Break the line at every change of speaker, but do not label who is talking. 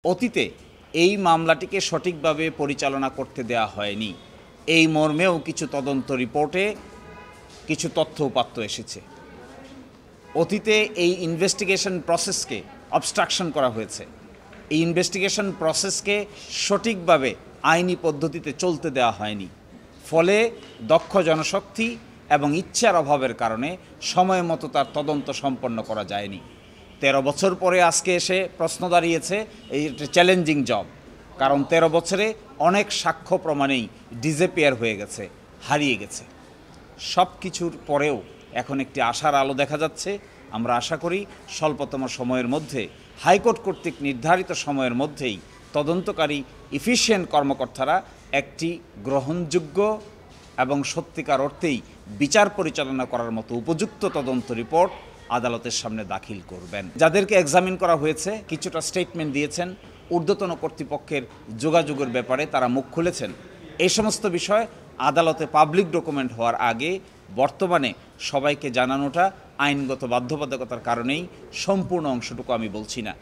অতীতে এই মামলাটিকে সঠিকভাবে পরিচালনা করতে দেওয়া হয়নি, এই মর্মেও কিছু তদন্ত রিপোর্টে কিছু তথ্য উপাত্ত এসেছে। অতীতে এই ইনভেস্টিগেশন প্রসেসকে অবস্ট্রাকশন করা হয়েছে, এই ইনভেস্টিগেশন প্রসেসকে সঠিকভাবে আইনি পদ্ধতিতে চলতে দেওয়া হয়নি। ফলে দক্ষ জনশক্তি এবং ইচ্ছার অভাবের কারণে সময় মতো তার তদন্ত সম্পন্ন করা যায়নি। 13 বছর পরে আজকে এসে প্রশ্ন দাঁড়িয়েছে, এই চ্যালেঞ্জিং জব, কারণ 13 বছরে অনেক সাক্ষ্য প্রমাণেই ডিসঅ্যাপিয়ার হয়ে গেছে, হারিয়ে গেছে। সব কিছুর পরেও এখন একটি আশার আলো দেখা যাচ্ছে। আমরা আশা করি স্বল্পতম সময়ের মধ্যে, হাইকোর্ট কর্তৃক নির্ধারিত সময়ের মধ্যেই তদন্তকারী ইফিশিয়েন্ট কর্মকর্তারা একটি গ্রহণযোগ্য এবং সত্যিকার অর্থেই বিচার পরিচালনা করার মতো উপযুক্ত তদন্ত রিপোর্ট আদালতের সামনে দাখিল করবেন। যাদেরকে এক্সামিন করা হয়েছে কিছুটা স্টেটমেন্ট দিয়েছেন, ঊর্ধ্বতন কর্তৃপক্ষের যোগাযোগের ব্যাপারে তারা মুখ খুলেছেন। এই সমস্ত বিষয় আদালতে পাবলিক ডকুমেন্ট হওয়ার আগে বর্তমানে সবাইকে জানানোটা আইনগত বাধ্যবাধকতার কারণেই সম্পূর্ণ অংশটুকু আমি বলছি না।